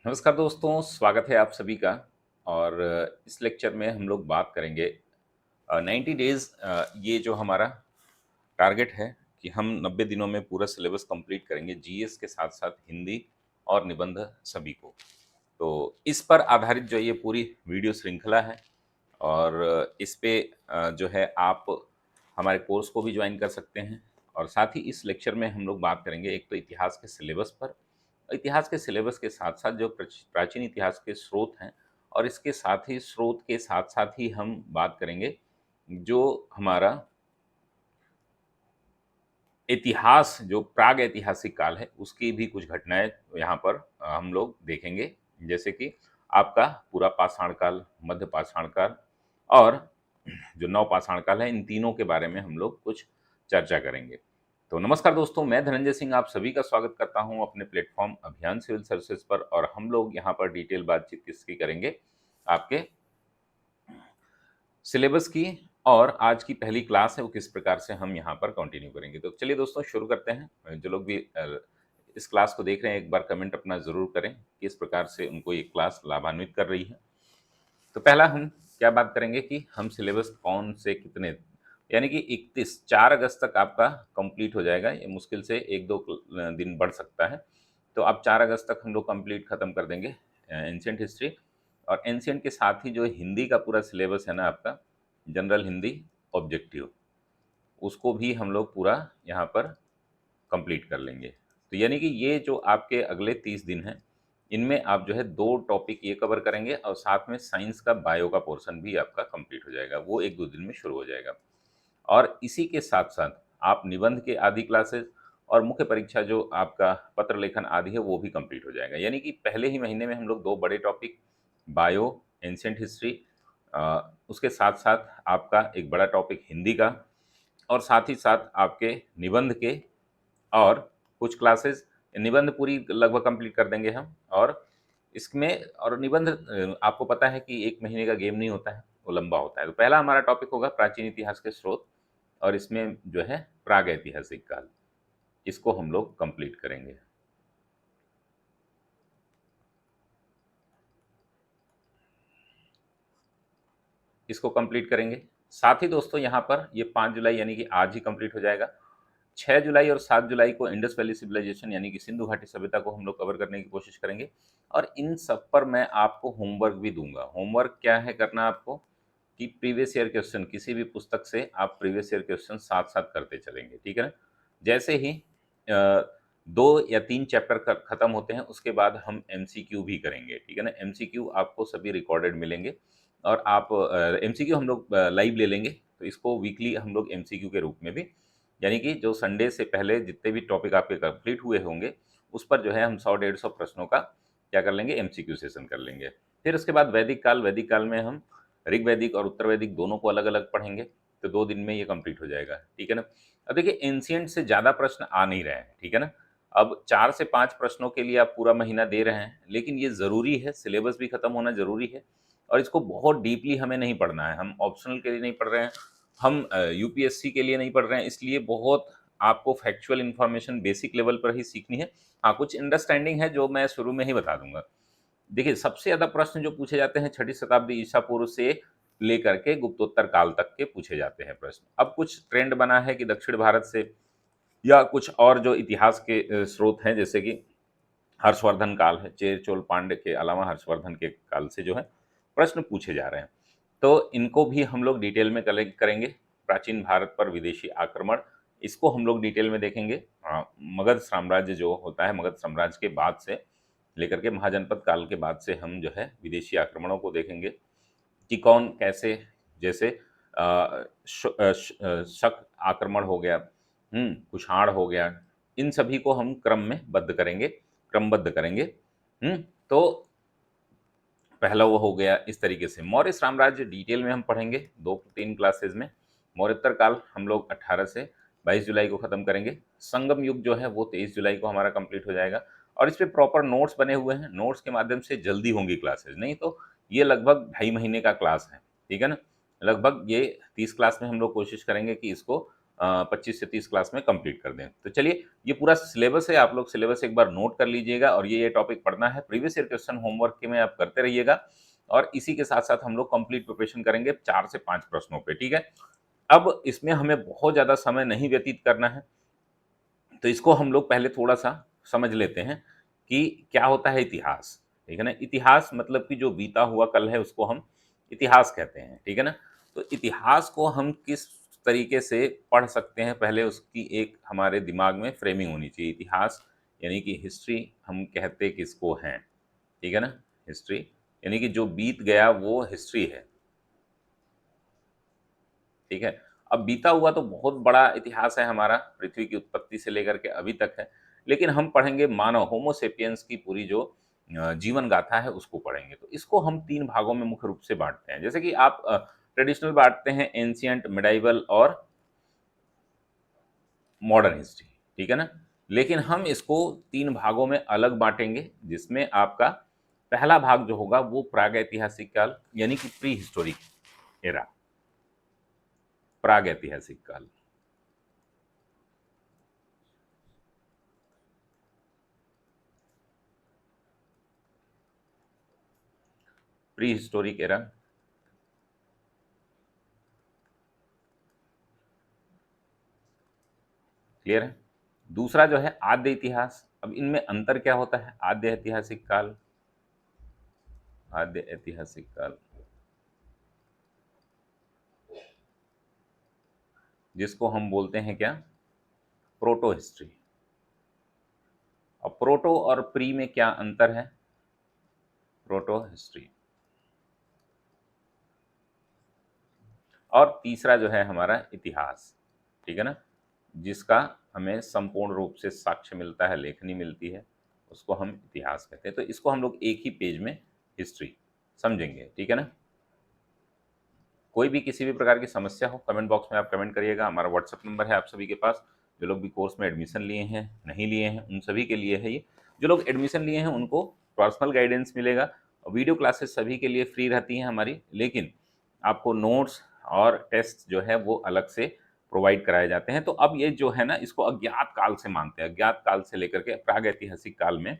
नमस्कार दोस्तों, स्वागत है आप सभी का। और इस लेक्चर में हम लोग बात करेंगे 90 डेज़। ये जो हमारा टारगेट है कि हम 90 दिनों में पूरा सिलेबस कंप्लीट करेंगे, जीएस के साथ-साथ हिंदी और निबंध सभी को। तो इस पर आधारित जो ये पूरी वीडियो श्रृंखला है और इस पे जो है आप हमारे कोर्स को भी ज्वाइन कर सकते हैं। और साथ ही इस लेक्चर में हम लोग बात करेंगे एक तो इतिहास के सिलेबस पर। इतिहास के सिलेबस के साथ-साथ जो प्राचीन इतिहास के स्रोत हैं और इसके साथ ही स्रोत के साथ-साथ ही हम बात करेंगे जो हमारा इतिहास जो प्राग ऐतिहासिक काल है, उसकी भी कुछ घटनाएँ यहाँ पर हम लोग देखेंगे। जैसे कि आपका पूरा पाषाण काल, मध्य पाषाण काल और जो नवपाषाण काल है, इन तीनों के बारे में हम लोग कुछ चर्चा करेंगे। तो नमस्कार दोस्तों, मैं धनंजय सिंह आप सभी का स्वागत करता हूँ अपने प्लेटफ़ॉर्म अभियान सिविल सर्विसेज़ पर। और हम लोग यहाँ पर डिटेल बातचीत किसकी करेंगे? आपके सिलेबस की। और आज की पहली क्लास है वो किस प्रकार से हम यहाँ पर कंटिन्यू करेंगे। तो चलिए दोस्तों शुरू करते हैं। जो लोग भी इस क्लास को देख रहे हैं एक बार कमेंट अपना ज़रूर करें, किस प्रकार से उनको ये क्लास लाभान्वित कर रही है। तो पहला हम क्या बात करेंगे कि हम सिलेबस कौन से कितने, यानी कि 31 4 अगस्त तक आपका कंप्लीट हो जाएगा। ये मुश्किल से 1-2 दिन बढ़ सकता है। तो अब 4 अगस्त तक हम लोग कंप्लीट खत्म कर देंगे एंशिएंट हिस्ट्री। और एंशिएंट के साथ ही जो हिंदी का पूरा सिलेबस है ना आपका, जनरल हिंदी ऑब्जेक्टिव, उसको भी हम लोग पूरा यहाँ पर कंप्लीट कर लेंगे। तो यानी कि ये जो आपके अगले 30 दिन हैं, इनमें आप जो है 2 टॉपिक ये कवर करेंगे और साथ में साइंस का बायो का पोर्शन भी आपका कंप्लीट हो जाएगा। वो 1-2 दिन में शुरू हो जाएगा। और इसी के साथ-साथ आप निबंध के आदि क्लासेस और मुख्य परीक्षा जो आपका पत्र लेखन आदि है, वो भी कंप्लीट हो जाएगा। यानी कि पहले ही महीने में हम लोग 2 बड़े टॉपिक बायो, एंशिएंट हिस्ट्री, उसके साथ-साथ आपका एक बड़ा टॉपिक हिंदी का और साथ ही साथ आपके निबंध के और कुछ क्लासेस, निबंध पूरी लगभग कंप्लीट कर देंगे हम। और इसमें और निबंध आपको पता है कि 1 महीने का गेम नहीं होता है, वो लंबा होता है। तो पहला हमारा टॉपिक होगा प्राचीन इतिहास के स्रोत और इसमें जो है प्राग ऐतिहासिक काल, इसको हम लोग कंप्लीट करेंगे। इसको कंप्लीट करेंगे। साथ ही दोस्तों यहाँ पर ये 5 जुलाई यानी कि आज ही कंप्लीट हो जाएगा। 6 जुलाई और 7 जुलाई को इंडस वैली सिविलाइजेशन यानी कि सिंधु घाटी सभ्यता को हम लोग कवर करने की कोशिश करेंगे। और इन सब पर मैं आपको होमवर्क भी दूँगा। होमवर्क क्या है करना आपको कि प्रीवियस ईयर क्वेश्चन किसी भी पुस्तक से आप प्रीवियस ईयर क्वेश्चन साथ-साथ करते चलेंगे, ठीक है ना? जैसे ही 2 या 3 चैप्टर ख खत्म होते हैं उसके बाद हम एमसीक्यू भी करेंगे, ठीक है ना? एमसीक्यू आपको सभी रिकॉर्डेड मिलेंगे और आप एमसीक्यू हम लोग लाइव ले लेंगे। तो इसको वीकली हम लोग एमसीक्यू के रूप में भी, यानी कि जो संडे से पहले जितने भी टॉपिक आपके कंप्लीट हुए होंगे, उस पर जो है हम 100 150 प्रश्नों का क्या कर लेंगे, एमसीक्यू सेशन कर लेंगे। फिर उसके बाद वैदिक काल में हम ऋग्वैदिक और उत्तर वैदिक दोनों को अलग-अलग पढ़ेंगे, तो 2 दिन में ये कंप्लीट हो जाएगा, ठीक है ना? अब देखिए एंशिएंट से ज़्यादा प्रश्न आ नहीं रहे हैं, ठीक है ना? अब 4 से 5 प्रश्नों के लिए आप पूरा महीना दे रहे हैं, लेकिन ये ज़रूरी है, सिलेबस भी खत्म होना ज़रूरी है और इसको बहुत डीपली हमें नहीं पढ़ना है। हम ऑप्शनल के लिए नहीं पढ़ रहे हैं, हम यूपीएससी के लिए नहीं पढ़ रहे हैं, इसलिए बहुत आपको फैक्चुअल इन्फॉर्मेशन बेसिक लेवल पर ही सीखनी है। हाँ, कुछ अंडरस्टैंडिंग है जो मैं शुरू में ही बता दूँगा। देखिए, सबसे ज़्यादा प्रश्न जो पूछे जाते हैं 6ठी शताब्दी ईसा पूर्व से लेकर के गुप्तोत्तर काल तक के पूछे जाते हैं प्रश्न। अब कुछ ट्रेंड बना है कि दक्षिण भारत से या कुछ और जो इतिहास के स्रोत हैं जैसे कि हर्षवर्धन काल है, चेर चोल पांड्य के अलावा हर्षवर्धन के काल से जो है प्रश्न पूछे जा रहे हैं। तो इनको भी हम लोग डिटेल में करेंगे। प्राचीन भारत पर विदेशी आक्रमण, इसको हम लोग डिटेल में देखेंगे। मगध साम्राज्य जो होता है, मगध साम्राज्य के बाद से लेकर के महाजनपद काल के बाद से हम जो है विदेशी आक्रमणों को देखेंगे कि कौन कैसे, जैसे शक आक्रमण हो गया, कुषाण हो गया, इन सभी को हम क्रमबद्ध करेंगे। तो पहला वो हो गया। इस तरीके से मौर्य साम्राज्य डिटेल में हम पढ़ेंगे 2-3 क्लासेस में। मौर्योत्तर काल हम लोग 18 से 22 जुलाई को ख़त्म करेंगे। संगम युग जो है वो 23 जुलाई को हमारा कंप्लीट हो जाएगा और इस पे प्रॉपर नोट्स बने हुए हैं। नोट्स के माध्यम से जल्दी होंगी क्लासेस, नहीं तो ये लगभग 2.5 महीने का क्लास है, ठीक है ना? लगभग ये 30 क्लास में हम लोग कोशिश करेंगे कि इसको 25 से 30 क्लास में कंप्लीट कर दें। तो चलिए, ये पूरा सिलेबस है, आप लोग सिलेबस एक बार नोट कर लीजिएगा और ये टॉपिक पढ़ना है। प्रीवियस ईयर क्वेश्चन होमवर्क के में आप करते रहिएगा और इसी के साथ-साथ हम लोग कंप्लीट प्रिपरेशन करेंगे 4 से 5 प्रश्नों पे, ठीक है? अब इसमें हमें बहुत ज़्यादा समय नहीं व्यतीत करना है, तो इसको हम लोग पहले थोड़ा-सा समझ लेते हैं कि क्या होता है इतिहास, ठीक है ना? इतिहास मतलब कि जो बीता हुआ कल है उसको हम इतिहास कहते हैं, ठीक है ना? तो इतिहास को हम किस तरीके से पढ़ सकते हैं, पहले उसकी एक हमारे दिमाग में फ्रेमिंग होनी चाहिए। इतिहास यानी कि हिस्ट्री हम कहते किसको हैं, ठीक है ना? हिस्ट्री यानी कि जो बीत गया वो हिस्ट्री है, ठीक है? अब बीता हुआ तो बहुत बड़ा इतिहास है हमारा, पृथ्वी की उत्पत्ति से लेकर के अभी तक है। लेकिन हम पढ़ेंगे मानव होमो सेपियंस की पूरी जो जीवन गाथा है उसको पढ़ेंगे। तो इसको हम 3 भागों में मुख्य रूप से बाँटते हैं। जैसे कि आप ट्रेडिशनल बाँटते हैं एंशिएंट, मिडाइवल और मॉडर्न हिस्ट्री, ठीक है ना? लेकिन हम इसको 3 भागों में अलग बाँटेंगे, जिसमें आपका पहला भाग जो होगा वो प्रागैतिहासिक काल यानी कि प्री हिस्टोरिक एरा, प्रागैतिहासिक काल। प्री हिस्टोरिक एरा, क्लियर है? दूसरा जो है आद्य इतिहास। अब इनमें अंतर क्या होता है? आद्य ऐतिहासिक काल, आद्य ऐतिहासिक काल, जिसको हम बोलते हैं क्या? Proto history. अब प्रोटो और प्री में क्या अंतर है? Proto history. और तीसरा जो है हमारा इतिहास, ठीक है ना? जिसका हमें संपूर्ण रूप से साक्ष्य मिलता है, लेखनी मिलती है, उसको हम इतिहास कहते हैं। तो इसको हम लोग एक ही पेज में हिस्ट्री समझेंगे, ठीक है ना? कोई भी किसी भी प्रकार की समस्या हो कमेंट बॉक्स में आप कमेंट करिएगा। हमारा व्हाट्सएप नंबर है आप सभी के पास। जो लोग भी कोर्स में एडमिशन लिए हैं, नहीं लिए हैं, उन सभी के लिए है ये। जो लोग एडमिशन लिए हैं उनको पर्सनल गाइडेंस मिलेगा। वीडियो क्लासेस सभी के लिए फ्री रहती हैं हमारी, लेकिन आपको नोट्स और टेस्ट जो है वो अलग से प्रोवाइड कराए जाते हैं। तो अब ये जो है ना, इसको अज्ञात काल से मानते हैं। अज्ञात काल से लेकर के प्रागैतिहासिक काल में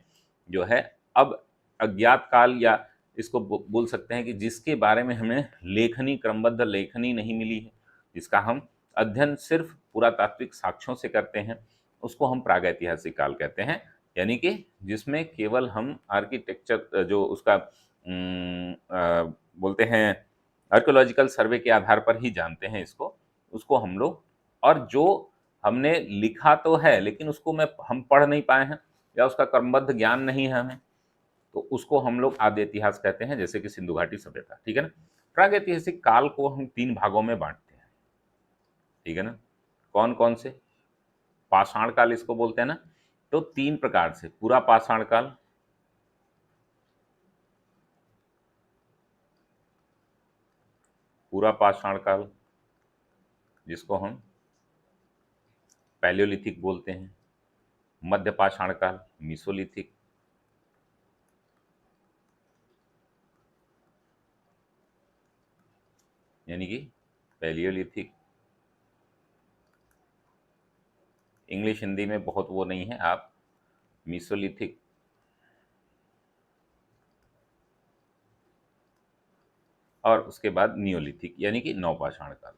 जो है, अब अज्ञात काल या इसको बोल सकते हैं कि जिसके बारे में हमें लेखनी, क्रमबद्ध लेखनी नहीं मिली है, जिसका हम अध्ययन सिर्फ पुरातात्विक साक्ष्यों से करते हैं, उसको हम प्रागैतिहासिक काल कहते हैं। यानी कि जिसमें केवल हम आर्किटेक्चर जो उसका बोलते हैं आर्कियोलॉजिकल सर्वे के आधार पर ही जानते हैं इसको, उसको हम लोग, और जो हमने लिखा तो है लेकिन उसको हम पढ़ नहीं पाए हैं या उसका क्रमबद्ध ज्ञान नहीं है हमें, तो उसको हम लोग आद्य इतिहास कहते हैं, जैसे कि सिंधु घाटी सभ्यता, ठीक है ना? प्रागैतिहासिक काल को हम 3 भागों में बाँटते हैं, ठीक है ना? कौन-कौन से? पाषाण काल इसको बोलते हैं ना, तो 3 प्रकार से, पूरा पाषाण काल, पूरा पाषाण काल जिसको हम पैलियोलिथिक बोलते हैं, मध्य पाषाण काल, मीसोलिथिक, यानी कि पैलियोलिथिक। इंग्लिश हिंदी में बहुत वो नहीं है, आप मीसोलिथिक, और उसके बाद नियोलिथिक यानी कि नवपाषाण काल।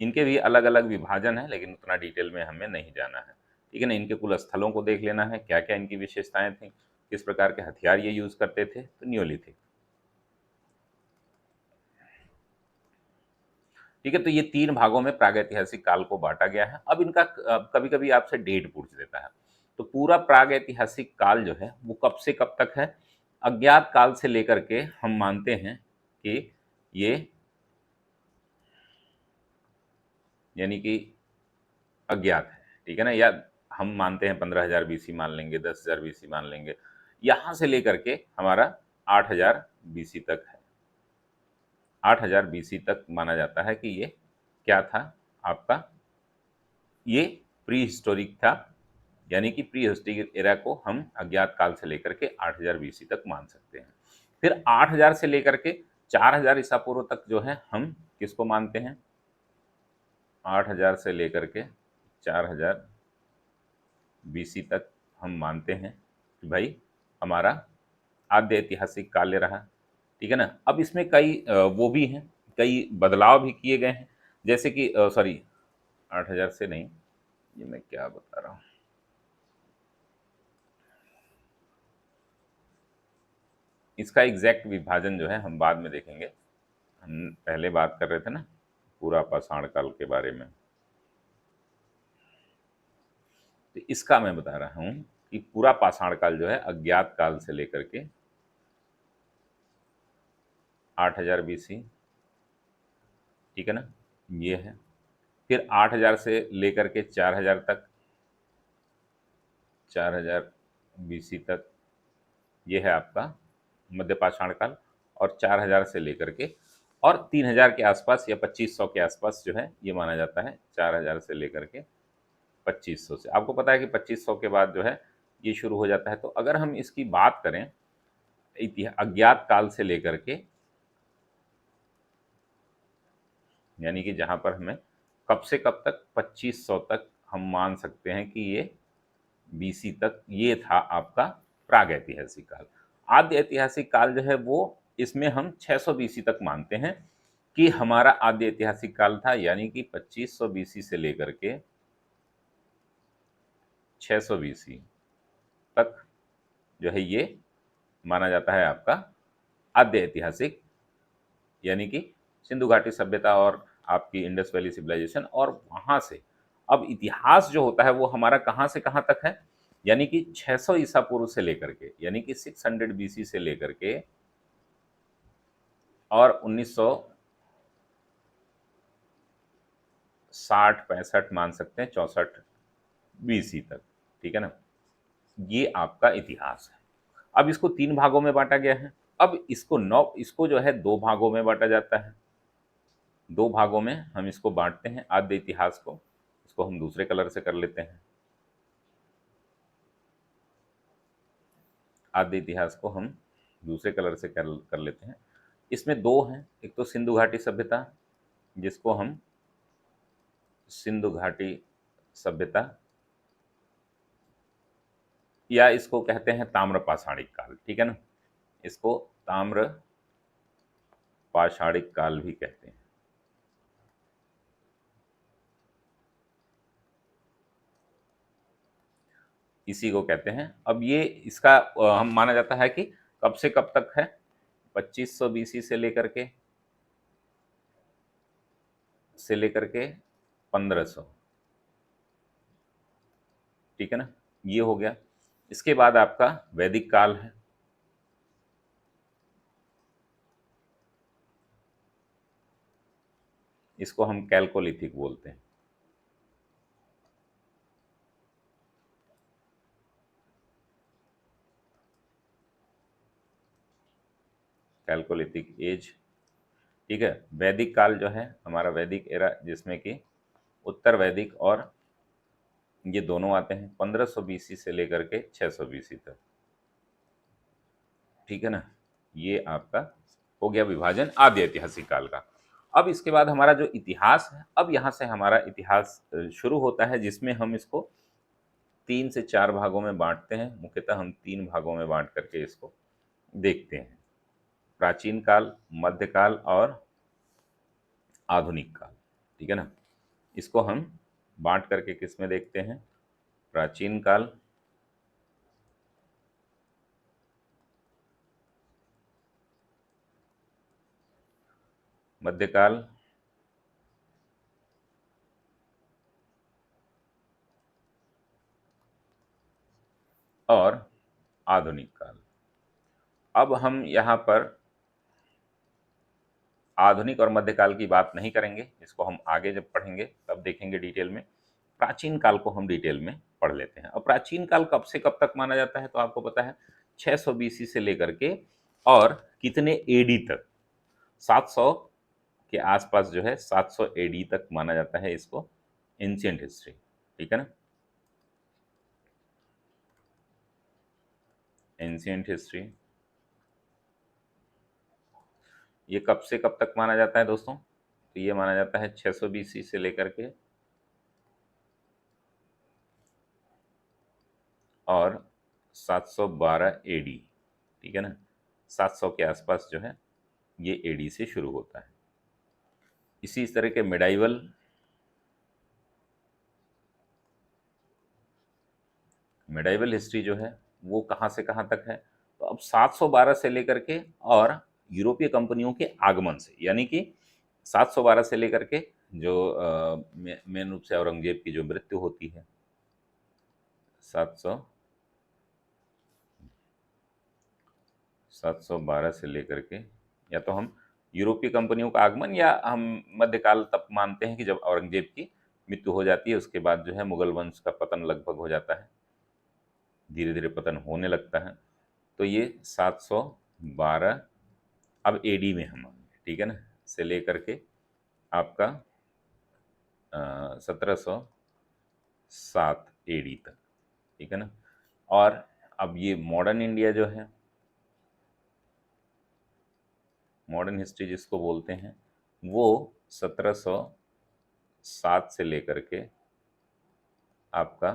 इनके भी अलग-अलग विभाजन है, लेकिन उतना डिटेल में हमें नहीं जाना है, ठीक है ना? इनके कुल स्थलों को देख लेना है, क्या-क्या इनकी विशेषताएँ थीं, किस प्रकार के हथियार ये यूज़ करते थे, तो नियोलिथिक, ठीक है? तो ये 3 भागों में प्रागैतिहासिक काल को बाँटा गया है। अब इनका कभी-कभी आपसे डेट पूछ देता है, तो पूरा प्रागैतिहासिक काल जो है, वो कब से कब तक है? अज्ञात काल से लेकर के हम मानते हैं कि ये, यानी कि अज्ञात है, ठीक है ना? या हम मानते हैं 15,000 बीसी मान लेंगे, 10,000 बीसी मान लेंगे। यहाँ से लेकर के हमारा 8,000 बीसी तक है। 8,000 बीसी तक माना जाता है कि ये क्या था आपका? ये प्री हिस्टोरिक था, यानी कि प्री हिस्टोरिक एरा को हम अज्ञात काल से लेकर के 8,000 बीसी तक मान सकते हैं। फिर 8,000 से लेकर के 4,000 ईसा पूर्व तक जो है हम किसको मानते हैं? 8000 से लेकर के 4000 BC तक हम मानते हैं कि भाई हमारा आद्य ऐतिहासिक काल रहा। ठीक है ना। अब इसमें कई वो भी हैं, कई बदलाव भी किए गए हैं, जैसे कि सॉरी 8000 से नहीं, ये मैं क्या बता रहा हूँ, इसका एग्जैक्ट विभाजन जो है हम बाद में देखेंगे। हम पहले बात कर रहे थे ना पूरा पाषाण काल के बारे में, तो इसका मैं बता रहा हूं कि पूरा पाषाण काल जो है अज्ञात काल से लेकर के 8000 BC, ठीक है ना, ये है। फिर 8000 से लेकर के 4000 तक, 4000 BC तक ये है आपका मध्य पाषाण काल। और 4000 से लेकर के और 3000 के आसपास या 2500 के आसपास जो है ये माना जाता है, 4000 से लेकर के 2500 से। आपको पता है कि 2500 के बाद जो है ये शुरू हो जाता है। तो अगर हम इसकी बात करें अज्ञात काल से लेकर के, यानी कि जहां पर हमें कब से कब तक 2500 तक हम मान सकते हैं कि ये BC तक ये था आपका प्रागैतिहासिक काल। आद्य ऐतिहासिक काल जो है वो इसमें हम 600 BC तक मानते हैं कि हमारा आद्य ऐतिहासिक काल था, यानी कि 2500 BC से लेकर के 600 BC तक जो है ये माना जाता है आपका आद्य ऐतिहासिक, यानी कि सिंधु घाटी सभ्यता और आपकी इंडस वैली सिविलाइजेशन। और वहां से अब इतिहास जो होता है वो हमारा कहां से कहां तक है, यानी कि 600 ईसा पूर्व से लेकर के, यानी कि 600 BC से लेकर के और 1960-65 मान सकते हैं 64 BC तक। ठीक है ना। ये आपका इतिहास है। अब इसको 3 भागों में बांटा गया है। अब इसको जो है 2 भागों में बांटा जाता है। 2 भागों में हम इसको बांटते हैं आद्य इतिहास को। इसको हम दूसरे कलर से कर लेते हैं। आद्य इतिहास को हम दूसरे कलर से कर लेते हैं। इसमें 2 हैं, एक तो सिंधु घाटी सभ्यता, जिसको हम सिंधु घाटी सभ्यता या इसको कहते हैं ताम्र पाषाणिक काल। ठीक है ना। इसको ताम्र पाषाणिक काल भी कहते हैं। इसी को कहते हैं। अब ये इसका हम माना जाता है कि कब से कब तक है, 2500 BC से लेकर के 1500। ठीक है ना। ये हो गया। इसके बाद आपका वैदिक काल है। इसको हम कैल्कोलिथिक बोलते हैं। Chalcolithic age. ठीक है। वैदिक काल जो है हमारा वैदिक एरा, जिसमें कि उत्तर वैदिक और ये दोनों आते हैं 1500 BC से लेकर के 600 BC तक। ठीक है ना। ये आपका हो गया विभाजन आद्य ऐतिहासिक काल का। अब इसके बाद हमारा जो इतिहास है, अब यहाँ से हमारा इतिहास शुरू होता है, जिसमें हम इसको 3 से 4 भागों में बांटते हैं। मुख्यतः हम 3 भागों में बांट करके इसको देखते हैं, प्राचीन काल, मध्यकाल और आधुनिक काल। ठीक है ना। इसको हम बांट करके किस में देखते हैं, प्राचीन काल, मध्यकाल और आधुनिक काल। अब हम यहाँ पर आधुनिक और मध्यकाल की बात नहीं करेंगे, इसको हम आगे जब पढ़ेंगे तब देखेंगे डिटेल में। प्राचीन काल को हम डिटेल में पढ़ लेते हैं। और प्राचीन काल कब से कब तक माना जाता है, तो आपको पता है 600 BC से लेकर के और कितने AD तक, 700 के आसपास जो है 700 AD तक माना जाता है इसको एंशियंट हिस्ट्री। ठीक है ना। एंशियंट हिस्ट्री ये कब से कब तक माना जाता है दोस्तों, तो ये माना जाता है 600 BC से लेकर के और 712 AD, ठीक है ना, 700 के आसपास जो है ये AD से शुरू होता है। इसी तरह के मेडाइवल हिस्ट्री जो है वो कहाँ से कहाँ तक है, तो अब 712 से लेकर के और यूरोपीय कंपनियों के आगमन से, यानी कि 712 से लेकर के जो मेन रूप से औरंगजेब की जो मृत्यु होती है 712 से लेकर के, या तो हम यूरोपीय कंपनियों का आगमन या हम मध्यकाल तक मानते हैं कि जब औरंगजेब की मृत्यु हो जाती है, उसके बाद जो है मुगल वंश का पतन लगभग हो जाता है, धीरे धीरे पतन होने लगता है। तो ये 712 अब AD में हम आएंगे, ठीक है ना, से लेकर के आपका 1707 AD तक, ठीक है ना। और अब ये मॉडर्न इंडिया जो है, मॉडर्न हिस्ट्री जिसको बोलते हैं, वो 1707 से लेकर के आपका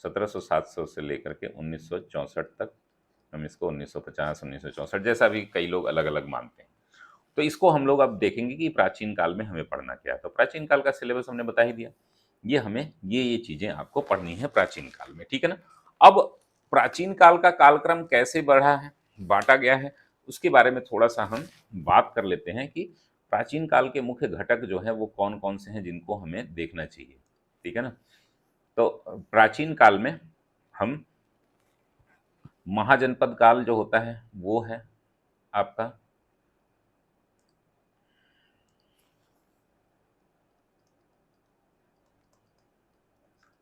1700 से लेकर के 1964 तक, हम इसको 1950 1964 जैसा भी कई लोग अलग अलग मानते हैं। तो इसको हम लोग अब देखेंगे कि प्राचीन काल में हमें पढ़ना क्या है। तो प्राचीन काल का सिलेबस हमने बता ही दिया, ये हमें ये चीजें आपको पढ़नी है प्राचीन काल में, ठीक है ना। अब प्राचीन काल का कालक्रम कैसे बढ़ा है, बांटा गया है, उसके बारे में थोड़ा सा हम बात कर लेते हैं कि प्राचीन काल के मुख्य घटक जो है वो कौन कौन से हैं जिनको हमें देखना चाहिए, ठीक है ना। तो प्राचीन काल में हम महाजनपद काल जो होता है वो है आपका,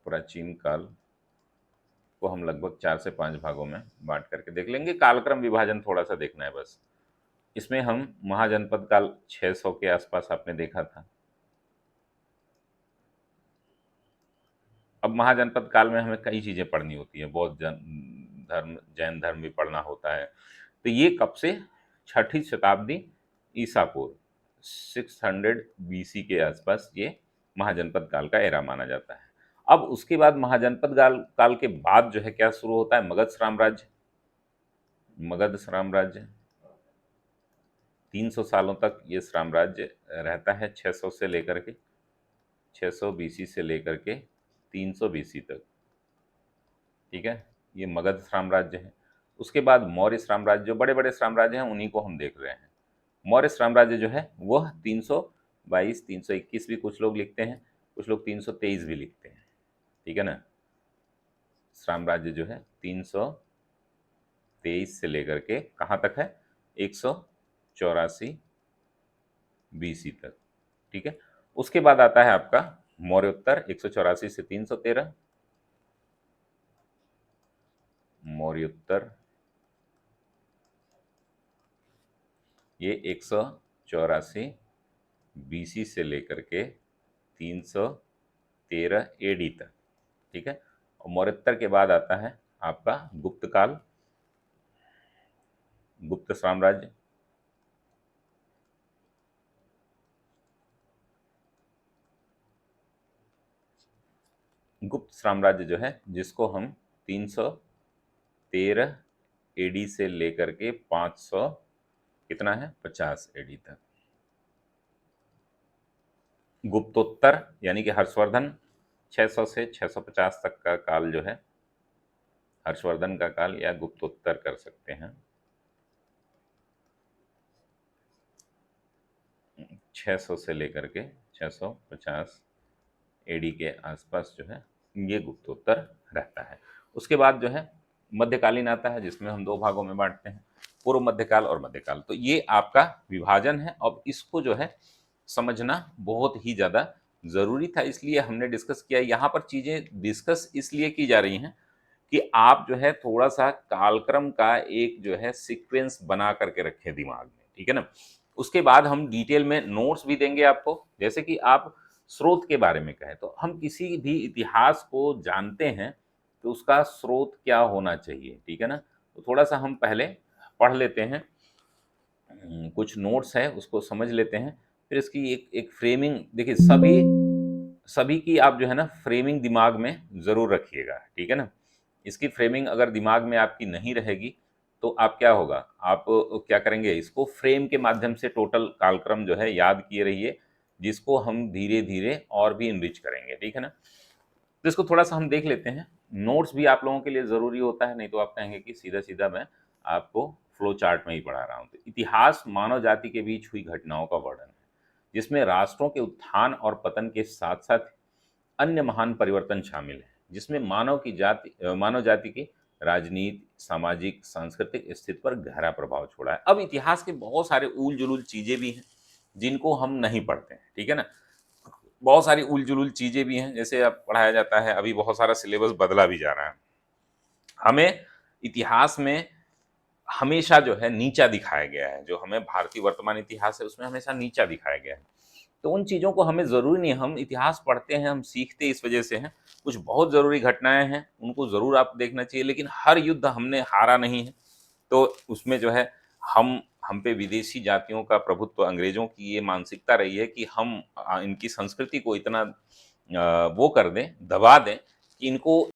प्राचीन काल को हम लगभग 4 से 5 भागों में बांट करके देख लेंगे। कालक्रम विभाजन थोड़ा सा देखना है बस। इसमें हम महाजनपद काल 600 के आसपास आपने देखा था। अब महाजनपद काल में हमें कई चीजें पढ़नी होती है, बौद्ध धर्म, जैन धर्म भी पढ़ना होता है। तो ये कब से, 6ठी शताब्दी ईसा पूर्व 600 BC के आसपास ये महाजनपद काल का एरा माना जाता है। अब उसके बाद महाजनपद काल के बाद जो है क्या शुरू होता है, मगध साम्राज्य। मगध साम्राज्य 300 सालों तक ये साम्राज्य रहता है, 600 से लेकर के 600 BC से लेकर के 300 BC तक, ठीक है, ये मगध साम्राज्य है। उसके बाद मौर्य साम्राज्य, जो बड़े बड़े साम्राज्य हैं उन्हीं को हम देख रहे हैं। मौर्य साम्राज्य जो है वह 322 321 भी कुछ लोग लिखते हैं, कुछ लोग 323 भी लिखते हैं, ठीक है ना। साम्राज्य जो है 323 से लेकर के कहाँ तक है, 184 BC तक, ठीक है। उसके बाद आता है आपका मौर्योत्तर 184 से 313, मौर्योत्तर ये 184 BC से लेकर के 313 AD तक, ठीक है। और मौर्योत्तर के बाद आता है आपका गुप्त काल, गुप्त साम्राज्य। गुप्त साम्राज्य जो है जिसको हम 313 AD से लेकर के 500 कितना है 50 AD तक। गुप्तोत्तर यानी कि हर्षवर्धन 600 से 650 तक का काल जो है हर्षवर्धन का काल या गुप्तोत्तर कर सकते हैं। 600 से लेकर के 650 AD के आसपास जो है ये गुप्तोत्तर रहता है। उसके बाद जो है मध्यकालीन आता है, जिसमें हम 2 भागों में बांटते हैं, पूर्व मध्यकाल और मध्यकाल। तो ये आपका विभाजन है। अब इसको जो है समझना बहुत ही ज़्यादा ज़रूरी था, इसलिए हमने डिस्कस किया। यहाँ पर चीज़ें डिस्कस इसलिए की जा रही हैं कि आप जो है थोड़ा सा कालक्रम का एक जो है सीक्वेंस बना करके रखें दिमाग में, ठीक है ना। उसके बाद हम डिटेल में नोट्स भी देंगे आपको, जैसे कि आप स्रोत के बारे में कहें तो हम किसी भी इतिहास को जानते हैं तो उसका स्रोत क्या होना चाहिए, ठीक है ना। तो थोड़ा सा हम पहले पढ़ लेते हैं कुछ नोट्स है उसको समझ लेते हैं। फिर इसकी एक एक फ्रेमिंग देखिए, सभी सभी की आप जो है ना फ्रेमिंग दिमाग में ज़रूर रखिएगा, ठीक है ना? इसकी फ्रेमिंग अगर दिमाग में आपकी नहीं रहेगी, तो आप क्या होगा, आप क्या करेंगे, इसको फ्रेम के माध्यम से टोटल कालक्रम जो है याद किए रहिए, जिसको हम धीरे-धीरे और भी एनरिच करेंगे, ठीक है ना? तो इसको थोड़ा-सा हम देख लेते हैं। नोट्स भी आप लोगों के लिए ज़रूरी होता है, नहीं तो आप कहेंगे कि सीधा-सीधा मैं आपको फ्लो चार्ट में ही पढ़ा रहा हूँ। तो इतिहास मानव जाति के बीच हुई घटनाओं का वर्णन है, जिसमें राष्ट्रों के उत्थान और पतन के साथ-साथ अन्य महान परिवर्तन शामिल हैं, जिसमें मानव जाति की राजनीति, सामाजिक, सांस्कृतिक स्थिति पर गहरा प्रभाव छोड़ा है। अब इतिहास के बहुत सारे ऊल-जुलूल चीज़ें भी हैं, जिनको हम नहीं पढ़ते हैं, ठीक है ना? बहुत सारी उल-जुलूल चीज़ें भी हैं, जैसे अब पढ़ाया जाता है, अभी बहुत सारा सिलेबस बदला भी जा रहा है। हमें इतिहास में हमेशा जो है नीचा दिखाया गया है, जो हमें भारतीय वर्तमान इतिहास है, उसमें हमेशा नीचा दिखाया गया है। तो उन चीज़ों को हमें ज़रूरी नहीं है, हम इतिहास पढ़ते हैं, हम सीखते इस वजह से हैं। कुछ बहुत ज़रूरी घटनाएँ हैं, उनको ज़रूर आपको देखना चाहिए, लेकिन हर युद्ध हमने हारा नहीं है। तो उसमें जो है हम पे विदेशी जातियों का प्रभुत्व, अंग्रेज़ों की ये मानसिकता रही है कि हम इनकी संस्कृति को इतना वो कर दें, दबा दें कि इनको